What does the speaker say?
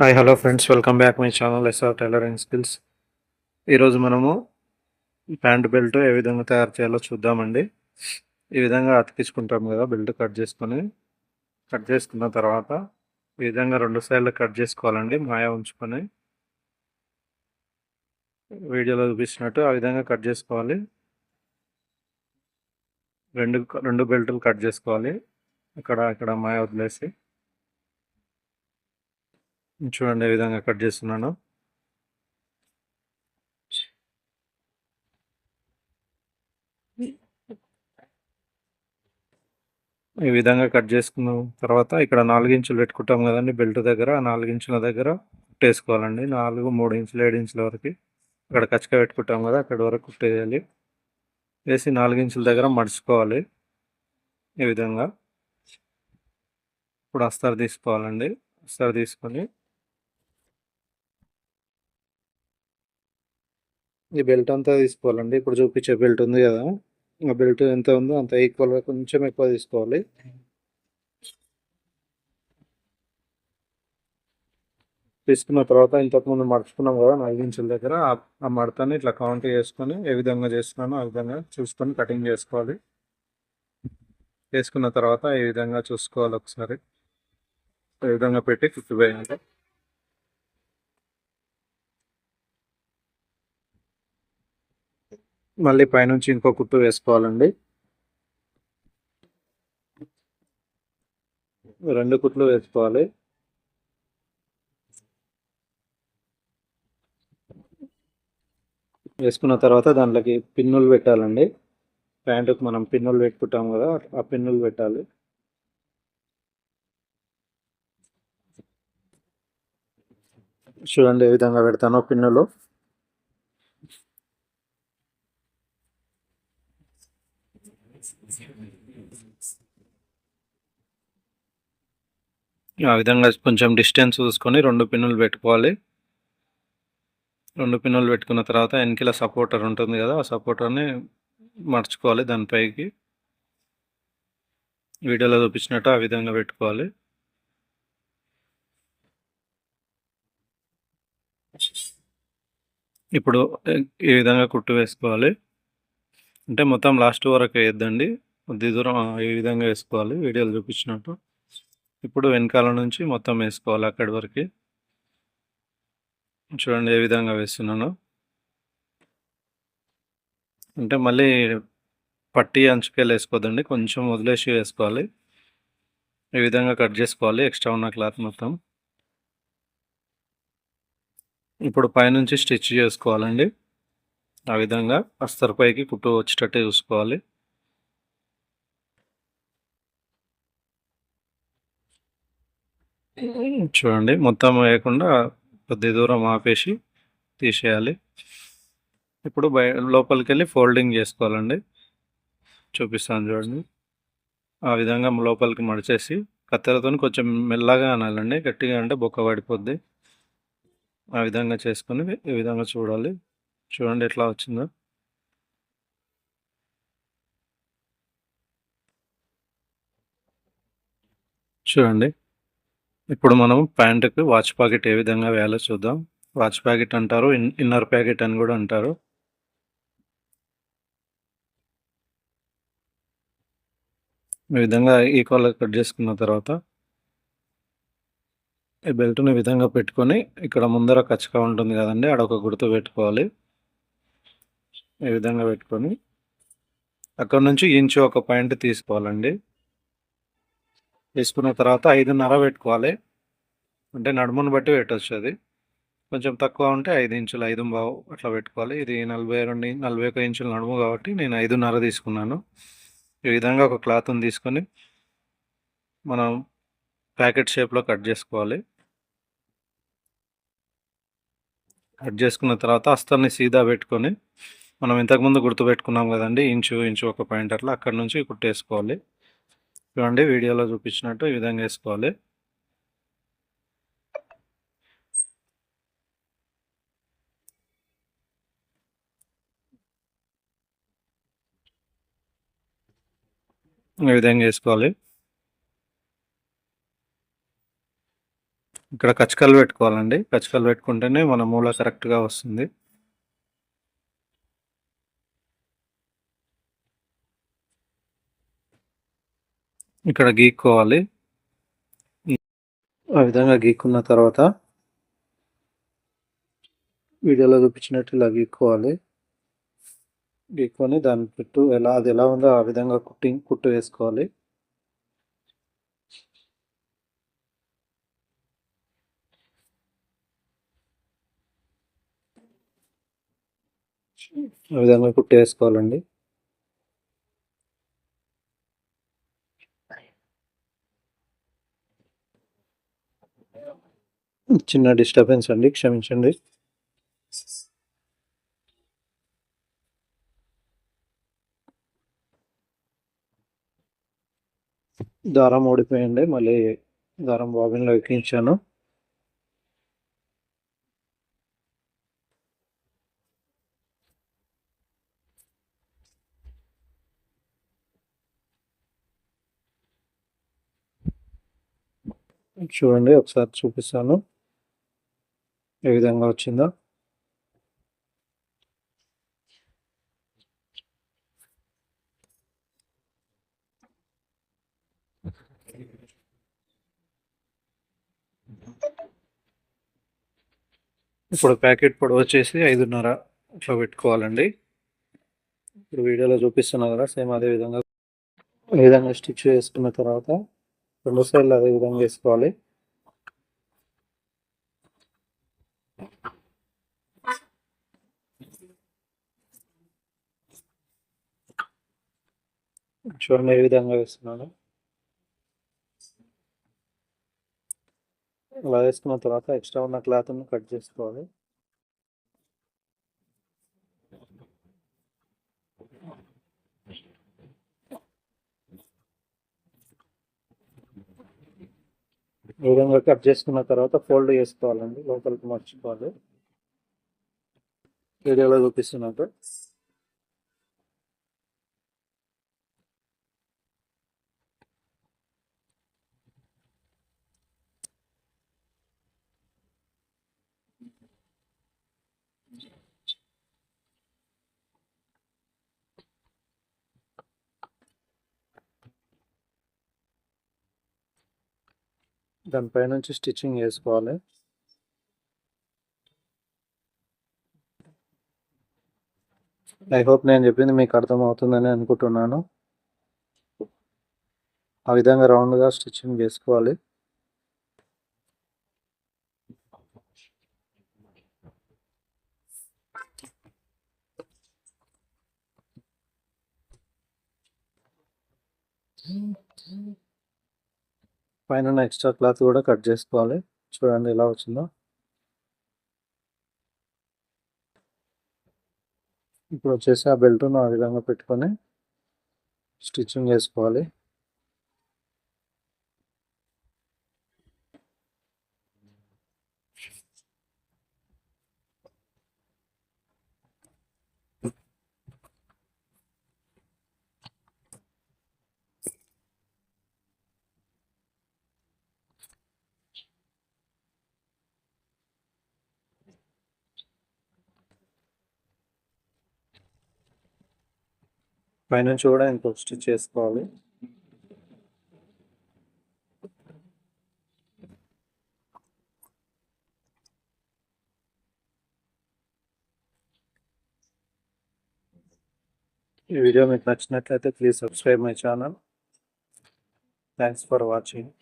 Hi hello friends, welcome back my channel SR tailoring skills. ఈరోజు మనము pant belt ఏ విధంగా తయారు చేయాలో చూద్దామండి. ఈ విధంగా అతికించుకుంటాం కదా, బెల్ట్ కట్ చేసుకున్న తర్వాత ఈ విధంగా రెండు సైడ్లు కట్ చేసుకోవాలండి. మాయ ఉంచుకొని వీడియోలో చూపించినట్టు ఆ విధంగా కట్ చేసుకోవాలి. రెండు రెండు బెల్టులు కట్ చేసుకోవాలి. ఇక్కడ మాయ వదిలేసి చూడండి, ఏ విధంగా కట్ చేస్తున్నాను. ఈ విధంగా కట్ చేసుకున్న తర్వాత ఇక్కడ 4 ఇంచులు పెట్టుకుంటాం కదండి బెల్ట్ దగ్గర. ఆ 4 ఇంచుల దగ్గర కుట్టేసుకోవాలండి. 4, 3 ఇంచులు, 7 ఇంచుల వరకు అక్కడ కచ్చక పెట్టుకుంటాం కదా, అక్కడి వరకు కుట్టేయాలి. వేసి 4 ఇంచుల దగ్గర మడుచుకోవాలి. ఈ విధంగా ఇప్పుడు అస్తరు తీసుకోవాలండి. అస్తరు తీసుకొని ఈ బెల్ట్ అంతా తీసుకోవాలండి. ఇప్పుడు చూపించే బెల్ట్ ఉంది కదా, ఆ బెల్ట్ ఎంత ఉందో అంత ఈక్వల్గా కొంచెం ఎక్కువ తీసుకోవాలి. తీసుకున్న తర్వాత ఇంతకుముందు మడుచుకున్నాం కదా 4 ఇంచుల దగ్గర, ఆ మడతని ఇట్లా కౌంట్ చేసుకొని ఏ విధంగా చేస్తున్నానో ఆ విధంగా చూసుకొని కటింగ్ చేసుకోవాలి. చేసుకున్న తర్వాత ఈ విధంగా చూసుకోవాలి ఒకసారి. ఈ విధంగా పెట్టి కుట్టివేయాలి. మళ్ళీ పైనుంచి ఇంకో కుట్టు వేసుకోవాలండి. 2 కుట్లు వేసుకోవాలి. వేసుకున్న తర్వాత దాంట్లోకి పిన్నులు పెట్టాలండి. ప్యాంటుకు మనం పిన్నులు పెట్టుకుంటాం కదా, ఆ పిన్నులు పెట్టాలి. చూడండి ఏ విధంగా పెడతానో పిన్నులు. ఆ విధంగా కొంచెం డిస్టెన్స్ చూసుకొని 2 పిన్నులు పెట్టుకోవాలి. 2 పిన్నులు పెట్టుకున్న తర్వాత వెనకాల సపోర్టర్ ఉంటుంది కదా, ఆ సపోర్టర్ని మర్చుకోవాలి. దానిపైకి వీడియోలో చూపించినట్టు ఆ విధంగా పెట్టుకోవాలి. ఇప్పుడు ఈ విధంగా కుట్టు వేసుకోవాలి. అంటే మొత్తం లాస్ట్ వరకు వేయద్దండి, కొద్ది దూరం ఈ విధంగా వేసుకోవాలి వీడియోలో చూపించినట్టు. ఇప్పుడు వెనకాల నుంచి మొత్తం వేసుకోవాలి అక్కడి వరకు. చూడండి ఏ విధంగా వేస్తున్నాను. అంటే మళ్ళీ పట్టి అంచుకెళ్ళి వేసుకోవద్దండి, కొంచెం వదిలేసి వేసుకోవాలి. ఈ విధంగా కట్ చేసుకోవాలి ఎక్స్ట్రా ఉన్న క్లాత్ మొత్తం. ఇప్పుడు పైనుంచి స్టిచ్ చేసుకోవాలండి. ఆ విధంగా అస్తరు పైకి కుట్టు వచ్చేటట్టు చూసుకోవాలి. చూడండి మొత్తం వేయకుండా కొద్ది దూరం ఆపేసి తీసేయాలి. ఇప్పుడు లోపలికి వెళ్ళి ఫోల్డింగ్ చేసుకోవాలండి. చూపిస్తాను చూడండి. ఆ విధంగా లోపలికి మడిచేసి కత్తెరతో కొంచెం మెల్లగా అనాలండి, గట్టిగా అంటే బొక్క పడిపోద్ది. ఆ విధంగా చేసుకొని ఈ విధంగా చూడాలి. చూడండి ఎట్లా వచ్చిందో. చూడండి ఇప్పుడు మనం ప్యాంటుకి వాచ్ ప్యాకెట్ ఏ విధంగా వేయాలో చూద్దాం. వాచ్ ప్యాకెట్ అంటారు, ఇన్నర్ ప్యాకెట్ అని కూడా అంటారు. ఈ విధంగా ఈక్వల్గా కట్ చేసుకున్న తర్వాత ఈ బెల్ట్ని ఈ విధంగా పెట్టుకొని ఇక్కడ ముందర కచ్చగా ఉంటుంది కదండి, ఒక గుర్తు పెట్టుకోవాలి. ఈ విధంగా పెట్టుకొని అక్కడ నుంచి ఇంచు ఒక పాయింట్ తీసుకోవాలండి. తీసుకున్న తర్వాత 5.5 పెట్టుకోవాలి. అంటే నడుమును బట్టి పెట్టవచ్చు. అది కొంచెం తక్కువ ఉంటే 5 ఇంచులు, 5.5 అట్లా పెట్టుకోవాలి. ఇది 41 ఇంచుల నడుము కాబట్టి నేను 5.5 తీసుకున్నాను. ఈ విధంగా ఒక క్లాత్ని తీసుకొని మనం ప్యాకెట్ షేప్లో కట్ చేసుకోవాలి. కట్ చేసుకున్న తర్వాత అస్తర్ని సీదా పెట్టుకొని మనం ఇంతకుముందు గుర్తుపెట్టుకున్నాం కదండి, ఇంచు ఒక పాయింట్ అట్లా అక్కడ నుంచి కుట్టేసుకోవాలి. చూడండి వీడియోలో చూపించినట్టు ఈ విధంగా వేసుకోవాలి. ఈ విధంగా వేసుకోవాలి. ఇక్కడ కచ్చకలు పెట్టుకోవాలండి. కచ్చకలు పెట్టుకుంటేనే మన మూల కరెక్ట్గా వస్తుంది. ఇక్కడ గీక్కోవాలి. ఆ విధంగా గీక్కున్న తర్వాత వీడియోలో చూపించినట్టు ఇలా గీక్కోవాలి. గీక్కొని దాని చుట్టూ అది ఎలా ఉందో ఆ విధంగా కుట్టు వేసుకోవాలి. ఆ విధంగా కుట్టు వేసుకోవాలండి. చిన్న డిస్టర్బెన్స్ అండి, క్షమించండి. దారం ఓడిపోయింది, మళ్ళీ దారం బాబిన్లో ఎక్కించాను. చూడండి, ఒకసారి చూపిస్తాను ఏ విధంగా వచ్చిందో. ఇప్పుడు ప్యాకెట్ పొడవు వచ్చేసి 5.5 ఇట్లా పెట్టుకోవాలండి. ఇప్పుడు వీడియోలో చూపిస్తున్నా కదా, సేమ్ అదే విధంగా స్టిచ్ వేసుకున్న తర్వాత 2 సైడ్లు అదే విధంగా వేసుకోవాలి. చూడండి ఏ విధంగా వేస్తున్నాను. అలా వేసుకున్న తర్వాత ఎక్స్ట్రా ఉన్న క్లాత్ను కట్ చేసుకోవాలి. ఈ విధంగా కట్ చేసుకున్న తర్వాత ఫోల్డ్ చేసుకోవాలండి, లోపలికి మర్చిపోవాలి. వీడియోలో చూపిస్తున్నట్టు. దానిపై నుంచి స్టిచ్చింగ్ వేసుకోవాలి. ఐ హోప్ నేను చెప్పింది మీకు అర్థమవుతుందని అనుకుంటున్నాను. ఆ విధంగా రౌండ్గా స్టిచ్చింగ్ చేసుకోవాలి. పైన ఎక్స్ట్రా క్లాత్ కూడా కట్ చేసుకోవాలి. చూడండి ఎలా వచ్చిందో. ఇప్పుడు వచ్చేసి ఆ బెల్ట్ను ఆ విధంగా పెట్టుకొని స్టిచ్చింగ్ చేసుకోవాలి. పైనుంచి కూడా ఇంకొక స్టిచ్ చేసుకోవాలి. ఈ వీడియో మీకు నచ్చినట్లయితే please subscribe my channel. Thanks for watching.